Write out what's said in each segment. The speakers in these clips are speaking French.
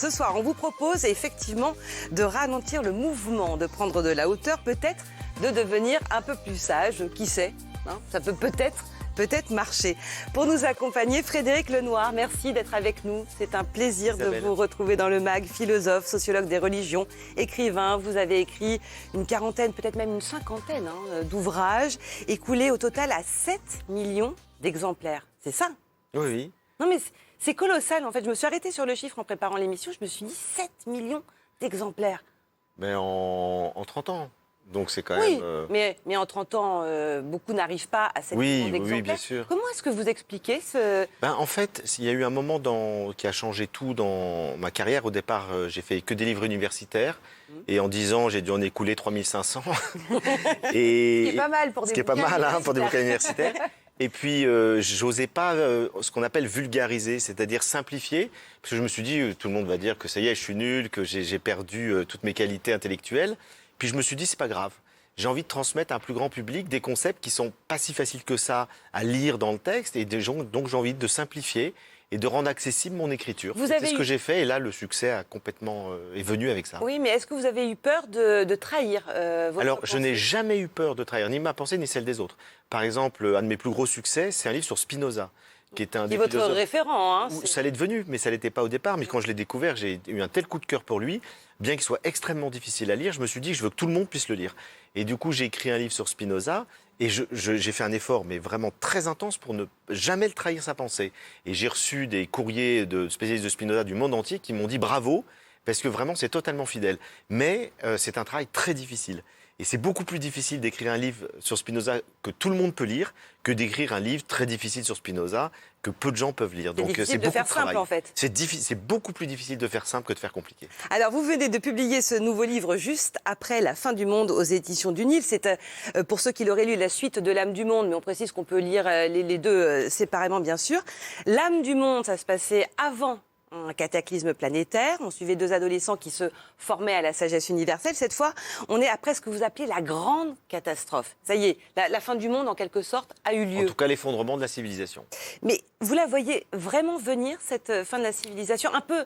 Ce soir, on vous propose effectivement de ralentir le mouvement, de prendre de la hauteur, peut-être de devenir un peu plus sage, qui sait, hein, ça peut peut-être marcher. Pour nous accompagner, Frédéric Lenoir, merci d'être avec nous. C'est un plaisir de vous retrouver dans le MAG, philosophe, sociologue des religions, écrivain. Vous avez écrit une quarantaine, peut-être même une cinquantaine d'ouvrages, écoulés au total à 7 millions d'exemplaires. C'est ça? Oui. Non mais c'est colossal en fait. Je me suis arrêtée sur le chiffre en préparant l'émission. Je me suis dit 7 millions d'exemplaires. Mais en 30 ans. Donc c'est quand oui, même... mais en 30 ans, beaucoup n'arrivent pas à 7 millions d'exemplaires. Oui, bien sûr. Comment est-ce que vous expliquez ce... En fait, il y a eu un moment qui a changé tout dans ma carrière. Au départ, j'ai fait que des livres universitaires. Et en 10 ans, j'ai dû en écouler 3500. Ce qui est pas mal pour des bouquins pour des bouquins universitaires. Et puis, j'osais pas ce qu'on appelle vulgariser, c'est-à-dire simplifier. Parce que je me suis dit, tout le monde va dire que ça y est, je suis nul, que j'ai perdu toutes mes qualités intellectuelles. Puis je me suis dit, c'est pas grave. J'ai envie de transmettre à un plus grand public des concepts qui sont pas si faciles que ça à lire dans le texte. Et donc, j'ai envie de simplifier et de rendre accessible mon écriture. C'est ce que j'ai fait. Et là, le succès est venu avec ça. Oui, mais est-ce que vous avez eu peur de trahir votre Alors, pensée? je n'ai jamais eu peur de trahir, ni ma pensée, ni celle des autres. Par exemple, un de mes plus gros succès, c'est un livre sur Spinoza, qui est un des votre philosophes... référent. Ça l'est devenu, mais ça l'était pas au départ. Mais quand je l'ai découvert, j'ai eu un tel coup de cœur pour lui, bien qu'il soit extrêmement difficile à lire, je me suis dit que je veux que tout le monde puisse le lire. Et du coup, j'ai écrit un livre sur Spinoza, et j'ai fait un effort, mais vraiment très intense, pour ne jamais le trahir sa pensée. Et j'ai reçu des courriers de spécialistes de Spinoza du monde entier qui m'ont dit bravo, parce que vraiment, c'est totalement fidèle. Mais c'est un travail très difficile. Et c'est beaucoup plus difficile d'écrire un livre sur Spinoza que tout le monde peut lire que d'écrire un livre très difficile sur Spinoza que peu de gens peuvent lire. Donc c'est beaucoup de faire simple en fait. C'est beaucoup plus difficile de faire simple que de faire compliqué. Alors vous venez de publier ce nouveau livre juste après la fin du monde aux éditions du Nil. C'est pour ceux qui l'auraient lu la suite de l'âme du monde, mais on précise qu'on peut lire les deux séparément bien sûr. L'âme du monde, ça se passait avant un cataclysme planétaire. On suivait deux adolescents qui se formaient à la sagesse universelle. Cette fois, on est après ce que vous appelez la grande catastrophe. Ça y est, la fin du monde, en quelque sorte, a eu lieu. En tout cas, l'effondrement de la civilisation. Mais vous la voyez vraiment venir, cette fin de la civilisation? Un peu,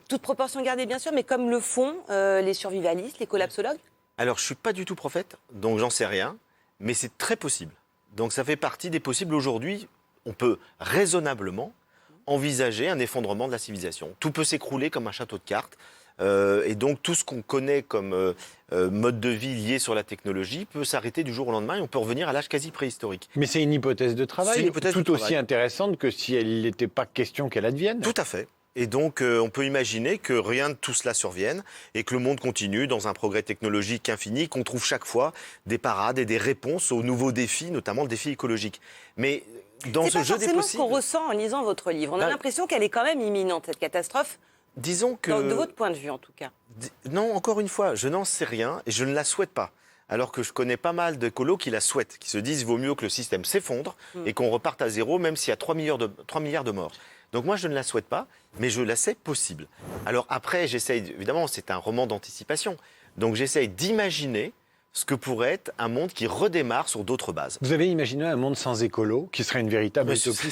toute proportion gardée, bien sûr, mais comme le font les survivalistes, les collapsologues? Alors, je ne suis pas du tout prophète, donc j'en sais rien, mais c'est très possible. Donc, ça fait partie des possibles. Aujourd'hui, on peut raisonnablement envisager un effondrement de la civilisation. Tout peut s'écrouler comme un château de cartes. Et donc, tout ce qu'on connaît comme mode de vie lié sur la technologie peut s'arrêter du jour au lendemain et on peut revenir à l'âge quasi préhistorique. Mais c'est une hypothèse de travail, C'est une hypothèse tout de aussi travail. Intéressante que si elle n'était pas question qu'elle advienne. Tout à fait. Et donc, on peut imaginer que rien de tout cela survienne et que le monde continue dans un progrès technologique infini, qu'on trouve chaque fois des parades et des réponses aux nouveaux défis, notamment le défi écologique. Mais dans ce jeu des possibles... C'est pas forcément ce qu'on ressent en lisant votre livre. On a l'impression qu'elle est quand même imminente, cette catastrophe. Disons que... De votre point de vue, en tout cas. Non, encore une fois, je n'en sais rien et je ne la souhaite pas. Alors que je connais pas mal d'écolos qui la souhaitent, qui se disent qu'il vaut mieux que le système s'effondre et qu'on reparte à zéro, même s'il y a 3 milliards de morts. Donc moi, je ne la souhaite pas, mais je la sais possible. Alors après, évidemment, c'est un roman d'anticipation. Donc j'essaye d'imaginer ce que pourrait être un monde qui redémarre sur d'autres bases. Vous avez imaginé un monde sans écolo, qui serait une véritable utopie?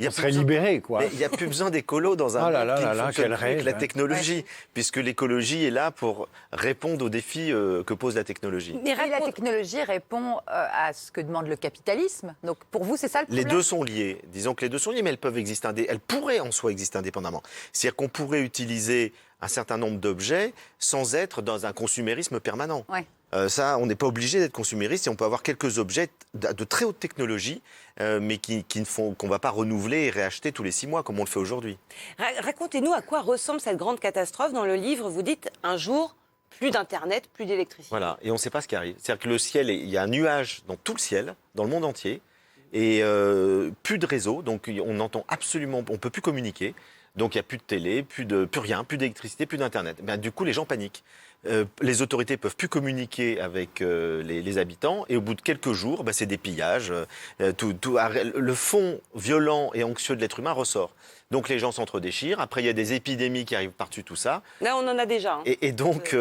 On serait libéré, quoi. Il n'y a plus besoin d'écolo dans un monde qui ne fonctionne plus avec la technologie, puisque l'écologie est là pour répondre aux défis que pose la technologie. Mais la technologie répond à ce que demande le capitalisme. Donc pour vous, c'est ça le problème? Les deux sont liés. Disons que les deux sont liés, mais elles pourraient en soi exister indépendamment. C'est-à-dire qu'on pourrait utiliser un certain nombre d'objets sans être dans un consumérisme permanent. Ouais. Ça, on n'est pas obligé d'être consumériste et on peut avoir quelques objets de très haute technologie, mais qu'on ne va pas renouveler et réacheter tous les 6 mois, comme on le fait aujourd'hui. Racontez-nous à quoi ressemble cette grande catastrophe. Dans le livre, vous dites un jour, plus d'Internet, plus d'électricité. Voilà, et on ne sait pas ce qui arrive. C'est-à-dire que le ciel, il y a un nuage dans tout le ciel, dans le monde entier, et plus de réseau, donc on n'entend absolument, on ne peut plus communiquer. Donc il n'y a plus de télé, plus rien, plus d'électricité, plus d'Internet. Du coup, les gens paniquent. Les autorités ne peuvent plus communiquer avec les habitants et au bout de quelques jours, c'est des pillages. Le fond violent et anxieux de l'être humain ressort. Donc les gens s'entre-déchirent. Après, il y a des épidémies qui arrivent par-dessus tout ça. Là, on en a déjà. Et donc,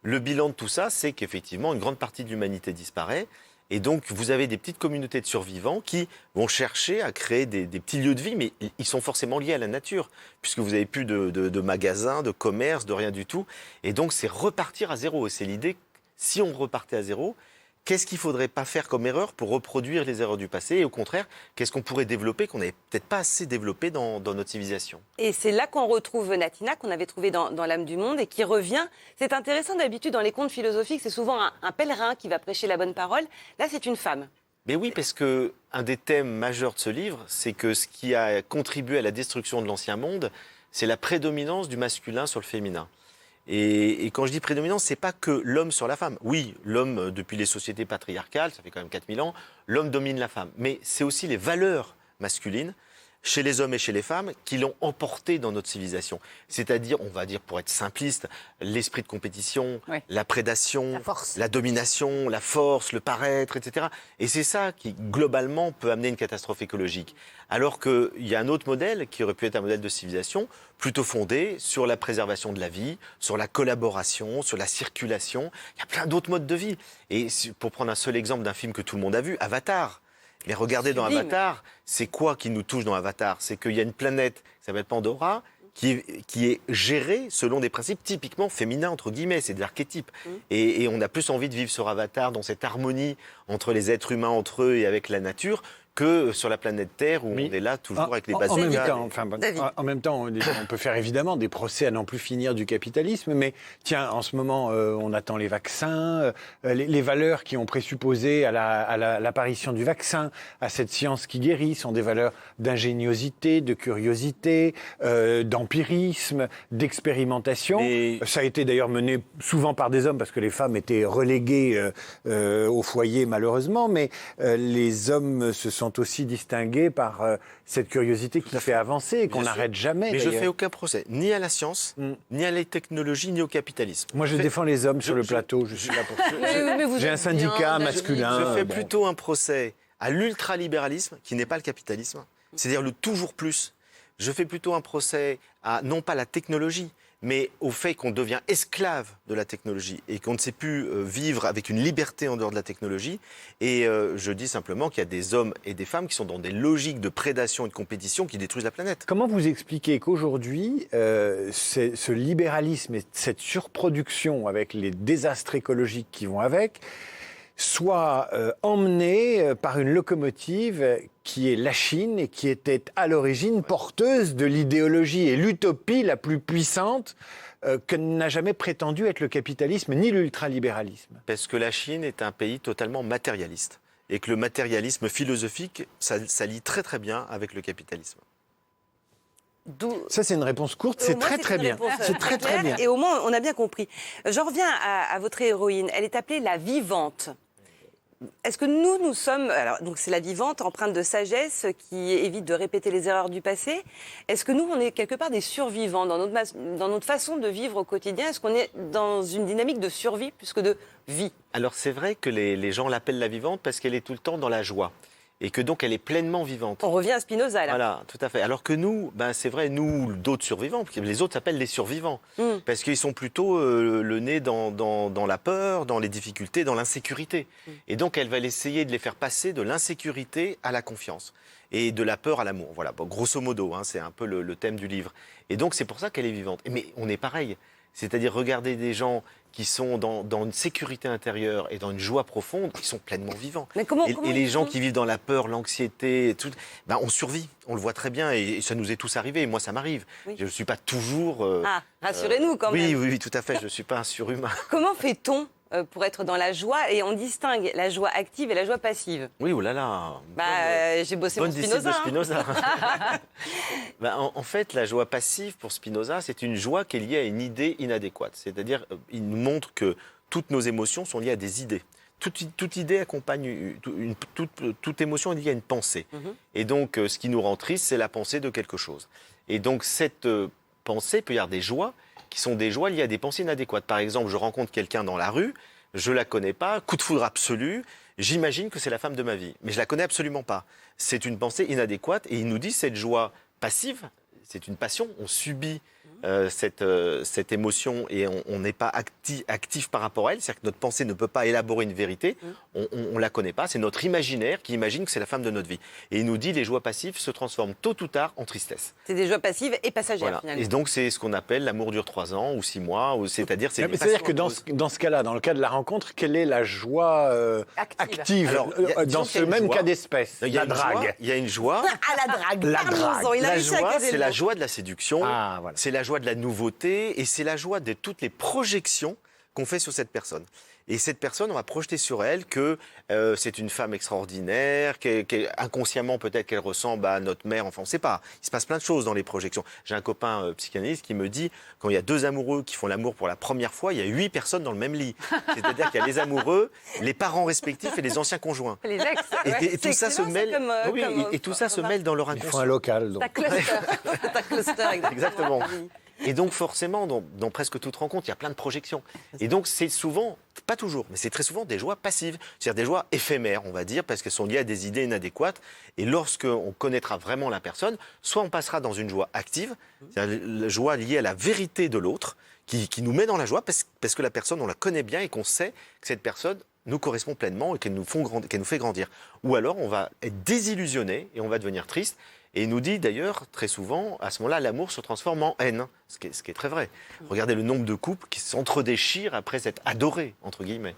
le bilan de tout ça, c'est qu'effectivement, une grande partie de l'humanité disparaît. Et donc, vous avez des petites communautés de survivants qui vont chercher à créer des petits lieux de vie, mais ils sont forcément liés à la nature, puisque vous n'avez plus de magasins, de commerce, de rien du tout. Et donc, c'est repartir à zéro. Et c'est l'idée, si on repartait à zéro, qu'est-ce qu'il ne faudrait pas faire comme erreur pour reproduire les erreurs du passé? Et au contraire, qu'est-ce qu'on pourrait développer qu'on n'avait peut-être pas assez développé dans notre civilisation? Et c'est là qu'on retrouve Natina, qu'on avait trouvé dans L'âme du monde et qui revient. C'est intéressant, d'habitude, dans les contes philosophiques, c'est souvent un pèlerin qui va prêcher la bonne parole. Là, c'est une femme. Mais oui, parce que un des thèmes majeurs de ce livre, c'est que ce qui a contribué à la destruction de l'ancien monde, c'est la prédominance du masculin sur le féminin. Et quand je dis prédominance, c'est pas que l'homme sur la femme. Oui, l'homme, depuis les sociétés patriarcales, ça fait quand même 4000 ans, l'homme domine la femme. Mais c'est aussi les valeurs masculines, chez les hommes et chez les femmes, qui l'ont emporté dans notre civilisation. C'est-à-dire, on va dire, pour être simpliste, l'esprit de compétition, Oui. la prédation, La force. la domination, la force, le paraître, etc. Et c'est ça qui, globalement, peut amener une catastrophe écologique. Alors qu'il y a un autre modèle, qui aurait pu être un modèle de civilisation, plutôt fondé sur la préservation de la vie, sur la collaboration, sur la circulation. Il y a plein d'autres modes de vie. Et pour prendre un seul exemple d'un film que tout le monde a vu, Avatar. Mais regardez dans Sublime. Avatar, c'est quoi qui nous touche dans Avatar? C'est qu'il y a une planète qui s'appelle Pandora, qui est gérée selon des principes typiquement féminins, entre guillemets, c'est des archétypes. Et on a plus envie de vivre sur Avatar dans cette harmonie entre les êtres humains, entre eux et avec la nature, que sur la planète Terre où Mais on est là toujours avec les en bases même légales. temps, David. en même temps, on peut faire évidemment des procès à n'en plus finir du capitalisme, mais tiens, en ce moment, on attend les vaccins, les valeurs qui ont présupposé à l'apparition du vaccin, à cette science qui guérit, sont des valeurs d'ingéniosité, de curiosité, d'empirisme, d'expérimentation. Mais- Ça a été d'ailleurs mené souvent par des hommes, parce que les femmes étaient reléguées au foyer, malheureusement, mais les hommes se sont aussi distingués par cette curiosité qui fait avancer et qu'on Bien sûr. n'arrête jamais. Mais je d'ailleurs. fais aucun procès, ni à la science, ni à la technologie, ni au capitalisme. Moi, je défends les hommes sur le plateau. Je suis là pour Mais vous J'ai un êtes syndicat bien, masculin. Je fais bon. plutôt un procès à l'ultralibéralisme, qui n'est pas le capitalisme, c'est-à-dire le toujours plus. Je fais plutôt un procès à, non pas la technologie, mais au fait qu'on devient esclave de la technologie et qu'on ne sait plus vivre avec une liberté en dehors de la technologie. Et je dis simplement qu'il y a des hommes et des femmes qui sont dans des logiques de prédation et de compétition qui détruisent la planète. Comment vous expliquez qu'aujourd'hui, ce libéralisme et cette surproduction avec les désastres écologiques qui vont avec soit emmené par une locomotive qui est la Chine et qui était à l'origine porteuse de l'idéologie et l'utopie la plus puissante que n'a jamais prétendu être le capitalisme ni l'ultralibéralisme? Parce que la Chine est un pays totalement matérialiste et que le matérialisme philosophique, ça lie très très bien avec le capitalisme. Ça, c'est une réponse courte, Au c'est moins, très très une bien. réponse, C'est très très claire, bien. Et au moins, on a bien compris. J'en reviens à votre héroïne. Elle est appelée la vivante. Est-ce que nous sommes... Alors, donc c'est la vivante, empreinte de sagesse, qui évite de répéter les erreurs du passé. Est-ce que nous, on est quelque part des survivants dans notre façon de vivre au quotidien? Est-ce qu'on est dans une dynamique de survie plus que de vie? Alors c'est vrai que les gens l'appellent la vivante parce qu'elle est tout le temps dans la joie et que donc elle est pleinement vivante. On revient à Spinoza, là. Voilà, tout à fait. Alors que nous, c'est vrai, nous, d'autres survivants, parce que les autres s'appellent les survivants, parce qu'ils sont plutôt le nez dans la peur, dans les difficultés, dans l'insécurité. Et donc, elle va essayer de les faire passer de l'insécurité à la confiance et de la peur à l'amour. Voilà, bon, grosso modo, c'est un peu le thème du livre. Et donc, c'est pour ça qu'elle est vivante. Mais on est pareil. C'est-à-dire, regarder des gens qui sont dans une sécurité intérieure et dans une joie profonde, ils sont pleinement vivants. Mais comment et ils les gens font qui vivent dans la peur, l'anxiété, tout, on survit. On le voit très bien et ça nous est tous arrivé. Et moi, ça m'arrive. Oui. Je ne suis pas toujours... Rassurez-nous quand oui, même. oui, tout à fait. Je ne suis pas un surhumain. Comment fait-on pour être dans la joie? Et on distingue la joie active et la joie passive. Oui, oh là là. J'ai bossé Bonne pour disciple de Spinoza. Spinoza. En fait, la joie passive pour Spinoza, c'est une joie qui est liée à une idée inadéquate. C'est-à-dire, il nous montre que toutes nos émotions sont liées à des idées. Toute idée accompagne, toute émotion est liée à une pensée. Et donc, ce qui nous rend triste, c'est la pensée de quelque chose. Et donc, cette pensée peut y avoir des joies qui sont des joies liées à des pensées inadéquates. Par exemple, je rencontre quelqu'un dans la rue, je ne la connais pas, coup de foudre absolu, j'imagine que c'est la femme de ma vie. Mais je ne la connais absolument pas. C'est une pensée inadéquate et il nous dit cette joie passive, c'est une passion, on subit cette émotion et on n'est pas actif par rapport à elle, c'est-à-dire que notre pensée ne peut pas élaborer une vérité, on ne la connaît pas, c'est notre imaginaire qui imagine que c'est la femme de notre vie. Et il nous dit les joies passives se transforment tôt ou tard en tristesse. C'est des joies passives et passagères, Voilà. finalement. Et donc c'est ce qu'on appelle l'amour dure 3 ans ou 6 mois, c'est-à-dire c'est... C'est-à-dire que dans ce cas-là, dans le cas de la rencontre, quelle est la joie active Alors, dans ce même cas d'espèce? Il y a La drague. Il y a une joie. À la drague. La Parlons-en, drague. il a La réussi à joie, caser c'est le la mot. joie de la séduction, Ah, voilà. c'est la joie de la nouveauté et c'est la joie de toutes les projections qu'on fait sur cette personne. Et cette personne, on va projeter sur elle que c'est une femme extraordinaire, inconsciemment peut-être qu'elle ressemble à notre mère, enfin on ne sait pas. Il se passe plein de choses dans les projections. J'ai un copain psychanalyste qui me dit, quand il y a 2 amoureux qui font l'amour pour la première fois, il y a 8 personnes dans le même lit. C'est-à-dire qu'il y a les amoureux, les parents respectifs et les anciens conjoints. Les ex. Et tout ça se excellent, mêle, ça, comme, oui, comme, et tout ça se mêle dans leur Ils font un inconscient. local. Donc. Ta cluster. Ta cluster, Exactement. Et donc forcément, dans presque toute rencontre, il y a plein de projections. Et donc c'est souvent, pas toujours, mais c'est très souvent des joies passives, c'est-à-dire des joies éphémères, on va dire, parce qu'elles sont liées à des idées inadéquates. Et lorsqu'on connaîtra vraiment la personne, soit on passera dans une joie active, c'est-à-dire la joie liée à la vérité de l'autre, qui nous met dans la joie parce que la personne, on la connaît bien et qu'on sait que cette personne nous correspond pleinement et qu'elle nous fait grandir. Ou alors on va être désillusionné et on va devenir triste. Et il nous dit d'ailleurs, très souvent, à ce moment-là, l'amour se transforme en haine, ce qui est très vrai. Regardez le nombre de couples qui s'entre-déchirent après s'être adorés, entre guillemets.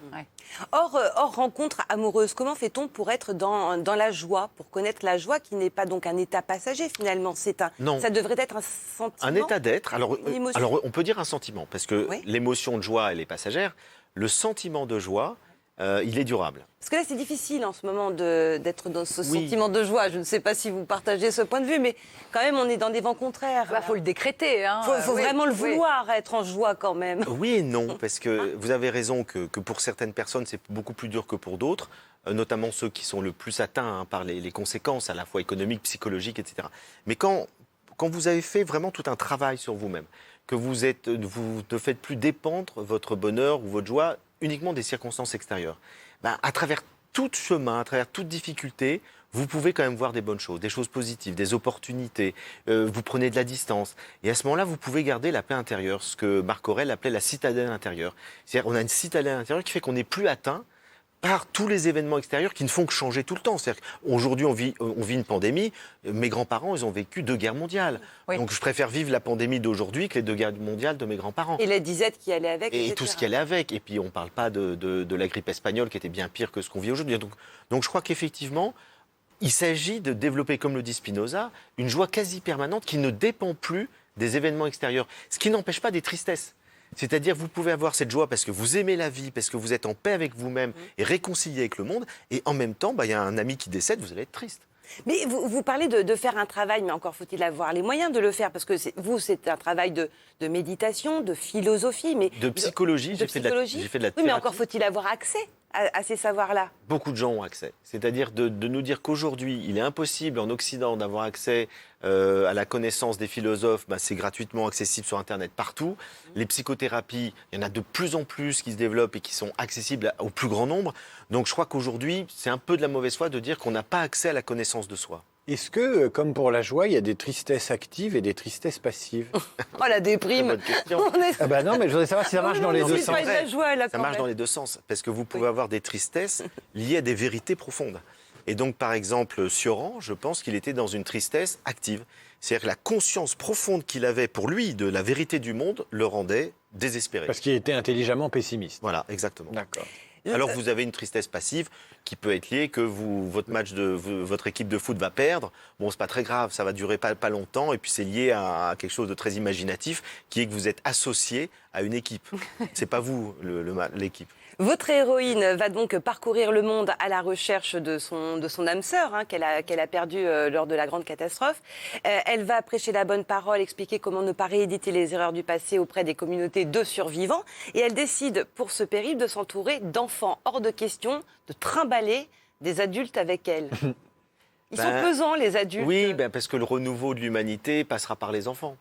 Hors rencontre amoureuse, comment fait-on pour être dans la joie, pour connaître la joie qui n'est pas donc un état passager finalement, Non. Ça devrait être un sentiment. Un état d'être, alors on peut dire un sentiment, parce que Oui. l'émotion de joie, elle est passagère. Le sentiment de joie, il est durable. Parce que là, c'est difficile en ce moment d'être dans ce Oui. sentiment de joie. Je ne sais pas si vous partagez ce point de vue, mais quand même, on est dans des vents contraires. Il faut le décréter. Hein. Il faut Oui, vraiment le oui. vouloir, être en joie quand même. Oui et non, parce que vous avez raison que pour certaines personnes, c'est beaucoup plus dur que pour d'autres, notamment ceux qui sont le plus atteints par les conséquences à la fois économiques, psychologiques, etc. Mais quand vous avez fait vraiment tout un travail sur vous-même, que vous ne faites plus dépendre votre bonheur ou votre joie uniquement des circonstances extérieures, à travers tout chemin, à travers toute difficulté, vous pouvez quand même voir des bonnes choses, des choses positives, des opportunités. Vous prenez de la distance. Et à ce moment-là, vous pouvez garder la paix intérieure, ce que Marc Aurèle appelait la citadelle intérieure. C'est-à-dire qu'on a une citadelle intérieure qui fait qu'on n'est plus atteint par tous les événements extérieurs qui ne font que changer tout le temps. C'est-à-dire qu'aujourd'hui, on vit une pandémie. Mes grands-parents, ils ont vécu 2 guerres mondiales. Oui. Donc je préfère vivre la pandémie d'aujourd'hui que les 2 guerres mondiales de mes grands-parents. Et la disette qui allait avec. Et etc. tout ce qui allait avec. Et puis, on ne parle pas de la grippe espagnole qui était bien pire que ce qu'on vit aujourd'hui. Donc, je crois qu'effectivement, il s'agit de développer, comme le dit Spinoza, une joie quasi permanente qui ne dépend plus des événements extérieurs. Ce qui n'empêche pas des tristesses. C'est-à-dire, vous pouvez avoir cette joie parce que vous aimez la vie, parce que vous êtes en paix avec vous-même et réconcilié avec le monde. Et en même temps, il y a un ami qui décède, vous allez être triste. Mais vous parlez de faire un travail, mais encore faut-il avoir les moyens de le faire, parce que c'est un travail de méditation, de philosophie, mais De psychologie, j'ai fait de la Oui, thérapie. mais encore faut-il avoir accès à ces savoirs-là. Beaucoup de gens ont accès. C'est-à-dire de nous dire qu'aujourd'hui, il est impossible en Occident d'avoir accès à la connaissance des philosophes. C'est gratuitement accessible sur Internet partout. Les psychothérapies, il y en a de plus en plus qui se développent et qui sont accessibles au plus grand nombre. Donc je crois qu'aujourd'hui, c'est un peu de la mauvaise foi de dire qu'on n'a pas accès à la connaissance de soi. Est-ce que, comme pour la joie, il y a des tristesses actives et des tristesses passives? Oh, la déprime. Très bonne question. On est- Ah bah non, mais je voudrais savoir si ça marche dans les Non, deux c'est sens. pas de la joie, là, Ça quand marche même. dans les deux sens, parce que vous pouvez avoir des tristesses liées à des vérités profondes. Et donc, par exemple, Sioran, je pense qu'il était dans une tristesse active. C'est-à-dire que la conscience profonde qu'il avait pour lui de la vérité du monde le rendait désespéré. Parce qu'il était intelligemment pessimiste. Voilà, exactement. D'accord. Alors vous avez une tristesse passive qui peut être liée que votre équipe de foot va perdre. Bon, c'est pas très grave, ça va durer pas longtemps. Et puis c'est lié à quelque chose de très imaginatif, qui est que vous êtes associé à une équipe. C'est pas vous l'équipe. Votre héroïne va donc parcourir le monde à la recherche de son âme sœur, qu'elle a perdue lors de la grande catastrophe. Elle va prêcher la bonne parole, expliquer comment ne pas rééditer les erreurs du passé auprès des communautés de survivants. Et elle décide pour ce périple de s'entourer d'enfants. Hors de question de trimballer des adultes avec elle. Ils sont pesants, les adultes. Oui, parce que le renouveau de l'humanité passera par les enfants.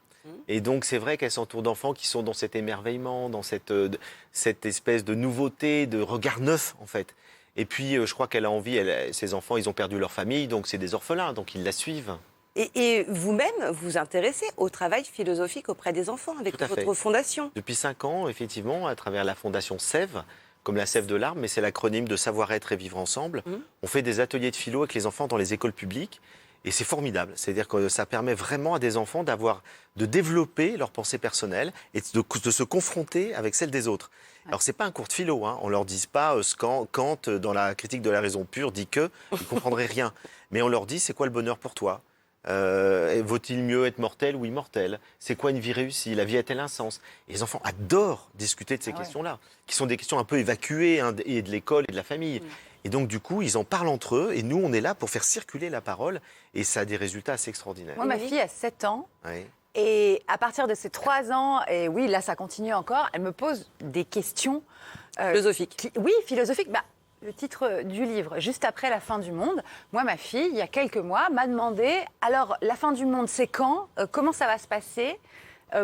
Et donc, c'est vrai qu'elle s'entoure d'enfants qui sont dans cet émerveillement, dans cette espèce de nouveauté, de regard neuf, en fait. Et puis, je crois qu'elle a envie, ses enfants, ils ont perdu leur famille, donc c'est des orphelins, donc ils la suivent. Et vous-même, vous intéressez au travail philosophique auprès des enfants avec Tout à fait. votre fondation. Depuis 5 ans, effectivement, à travers la fondation Sève, comme la sève de l'arbre, mais c'est l'acronyme de savoir-être et vivre ensemble, on fait des ateliers de philo avec les enfants dans les écoles publiques. Et c'est formidable. C'est-à-dire que ça permet vraiment à des enfants de développer leur pensée personnelle et de se confronter avec celle des autres. Alors, c'est pas un cours de philo. Hein. On leur dit pas Kant, dans la critique de la raison pure, dit que, ils comprendraient rien. Mais on leur dit, c'est quoi le bonheur pour toi ? Vaut-il mieux être mortel ou immortel ? C'est quoi une vie réussie ? La vie a-t-elle un sens ? Et les enfants adorent discuter de ces questions-là, qui sont des questions un peu évacuées hein, et de l'école et de la famille. Et donc, du coup, ils en parlent entre eux, et nous, on est là pour faire circuler la parole, et ça a des résultats assez extraordinaires. Moi, ma fille a 7 ans. Oui. Et à partir de ses 3 ans, et oui, là, ça continue encore, elle me pose des questions... Philosophiques. Oui, philosophiques. Bah, le titre du livre, juste après la fin du monde, moi, ma fille, il y a quelques mois, m'a demandé, alors, la fin du monde, c'est quand ? Comment ça va se passer ?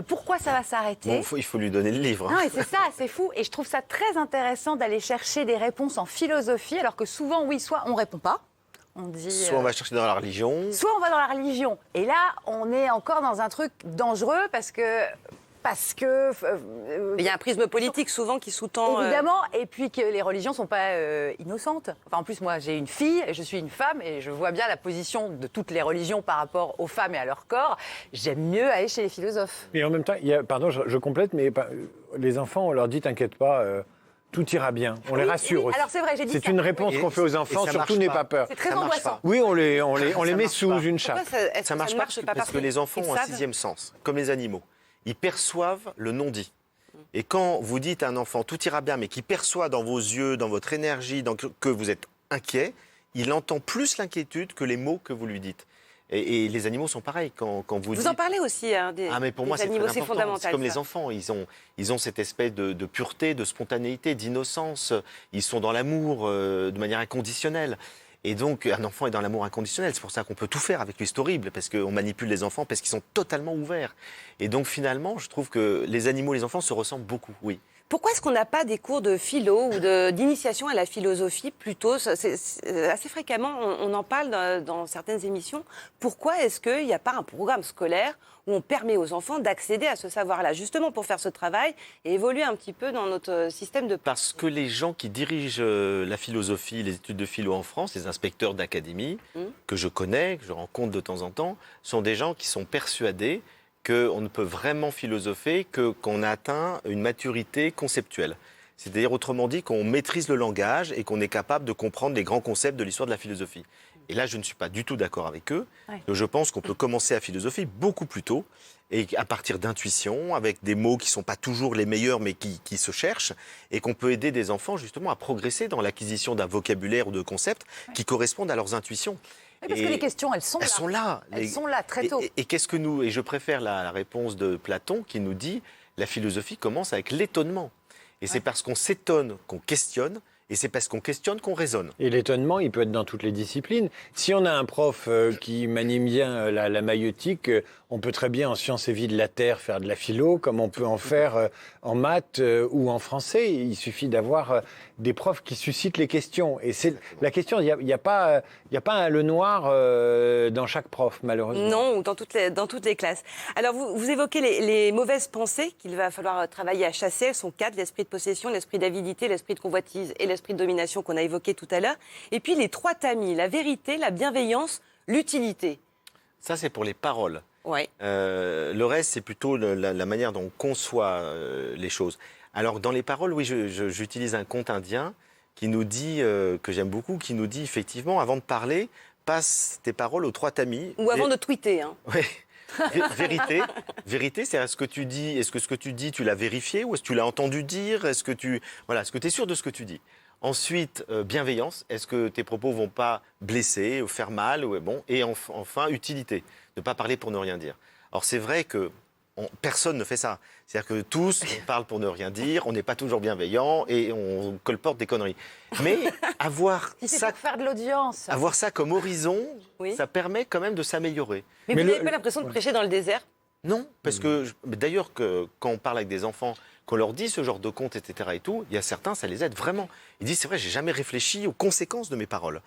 Pourquoi ça va s'arrêter ? Bon, il faut lui donner le livre. Non, et c'est ça, c'est fou. Et je trouve ça très intéressant d'aller chercher des réponses en philosophie, alors que souvent, oui, soit on répond pas, on dit... Soit on va chercher dans la religion. Soit on va dans la religion. Et là, on est encore dans un truc dangereux parce que Il y a un prisme politique souvent qui sous-tend... évidemment, et puis que les religions ne sont pas innocentes. Enfin, en plus, moi, j'ai une fille, je suis une femme, et je vois bien la position de toutes les religions par rapport aux femmes et à leur corps. J'aime mieux aller chez les philosophes. Et en même temps, pardon, je complète, mais les enfants, on leur dit, t'inquiète pas, tout ira bien. On les rassure aussi. Alors c'est vrai, j'ai dit C'est ça. une réponse qu'on fait aux enfants, ça surtout marche n'aie pas. pas peur. C'est très Ça marche angoissant. pas. Oui, on les met marche sous pas. une Pourquoi chape. est-ce que Ça marche ne pas pas parce que les enfants ils ont un savent. sixième sens, comme les animaux. Ils perçoivent le non-dit. Et quand vous dites à un enfant tout ira bien, mais qui perçoit dans vos yeux, dans votre énergie, que vous êtes inquiet, il entend plus l'inquiétude que les mots que vous lui dites. Et les animaux sont pareils. Quand vous Vous dites... en parlez aussi des, Ah mais pour des moi c'est animaux, très c'est important. fondamental. C'est comme ça. les enfants, ils ont cette espèce de pureté, de spontanéité, d'innocence. Ils sont dans l'amour de manière inconditionnelle. Et donc un enfant est dans l'amour inconditionnel. C'est pour ça qu'on peut tout faire avec lui. C'est horrible parce qu'on manipule les enfants parce qu'ils sont totalement ouverts. Et donc finalement, je trouve que les animaux et les enfants se ressemblent beaucoup. Oui. Pourquoi est-ce qu'on n'a pas des cours de philo ou d'initiation à la philosophie plutôt assez fréquemment, on en parle dans certaines émissions. Pourquoi est-ce qu'il n'y a pas un programme scolaire où on permet aux enfants d'accéder à ce savoir-là, justement pour faire ce travail et évoluer un petit peu dans notre système de... Parce que les gens qui dirigent la philosophie, les études de philo en France, les inspecteurs d'académie, que je connais, que je rencontre de temps en temps, sont des gens qui sont persuadés qu'on ne peut vraiment philosopher qu'on a atteint une maturité conceptuelle. C'est-à-dire, autrement dit, qu'on maîtrise le langage et qu'on est capable de comprendre les grands concepts de l'histoire de la philosophie. Et là, je ne suis pas du tout d'accord avec eux. Ouais. Je pense qu'on peut commencer à philosopher beaucoup plus tôt, et à partir d'intuition, avec des mots qui ne sont pas toujours les meilleurs, mais qui se cherchent, et qu'on peut aider des enfants justement à progresser dans l'acquisition d'un vocabulaire ou de concepts qui correspondent à leurs intuitions. Oui, parce que les questions, elles sont là. Elles sont là. Elles sont là très tôt. Et qu'est-ce que nous... Et je préfère la réponse de Platon qui nous dit la philosophie commence avec l'étonnement. Et c'est parce qu'on s'étonne qu'on questionne, et c'est parce qu'on questionne qu'on raisonne. Et l'étonnement, il peut être dans toutes les disciplines. Si on a un prof qui manie bien la maïeutique, on peut très bien en sciences et vie de la Terre faire de la philo, comme on peut en faire en maths ou en français. Il suffit d'avoir des profs qui suscitent les questions. Et c'est la question, il n'y a pas un le noir dans chaque prof, malheureusement. Non, ou dans toutes les classes. Alors, vous évoquez les mauvaises pensées qu'il va falloir travailler à chasser. Elles sont 4, l'esprit de possession, l'esprit d'avidité, l'esprit de convoitise et l'esprit de domination qu'on a évoqué tout à l'heure. Et puis les 3 tamis, la vérité, la bienveillance, l'utilité. Ça, c'est pour les paroles. Ouais. Le reste, c'est plutôt la manière dont on conçoit les choses. Alors, dans les paroles, oui, j'utilise un conte indien qui nous dit, que j'aime beaucoup, qui nous dit effectivement, avant de parler, passe tes paroles aux 3 tamis. Ou avant de tweeter. Hein. Oui. Vérité, c'est est-ce que ce que tu dis, tu l'as vérifié ou est-ce que tu l'as entendu dire? Est-ce que tu es sûr de ce que tu dis? Ensuite, bienveillance, est-ce que tes propos vont pas blesser ou faire mal bon. Et enfin, utilité, ne pas parler pour ne rien dire. Alors c'est vrai que personne ne fait ça. C'est-à-dire que tous, on parle pour ne rien dire, on n'est pas toujours bienveillant et on colporte des conneries. Mais avoir Si c'est ça... pour faire de l'audience. Avoir ça comme horizon, Oui. ça permet quand même de s'améliorer. Mais vous n'avez pas l'impression de prêcher dans le désert? Non, parce que d'ailleurs, quand on parle avec des enfants, qu'on leur dit ce genre de contes, etc. et tout, il y a certains, ça les aide vraiment. Ils disent, c'est vrai, j'ai jamais réfléchi aux conséquences de mes paroles.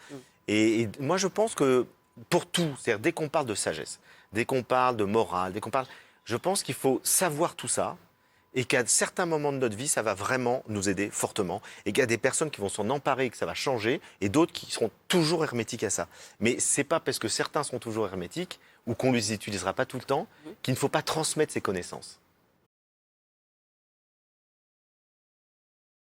Et moi, je pense que pour tout. C'est-à-dire, dès qu'on parle de sagesse, dès qu'on parle de morale, je pense qu'il faut savoir tout ça et qu'à certains moments de notre vie, ça va vraiment nous aider fortement et qu'il y a des personnes qui vont s'en emparer et que ça va changer et d'autres qui seront toujours hermétiques à ça. Mais c'est pas parce que certains sont toujours hermétiques ou qu'on ne les utilisera pas tout le temps qu'il ne faut pas transmettre ces connaissances.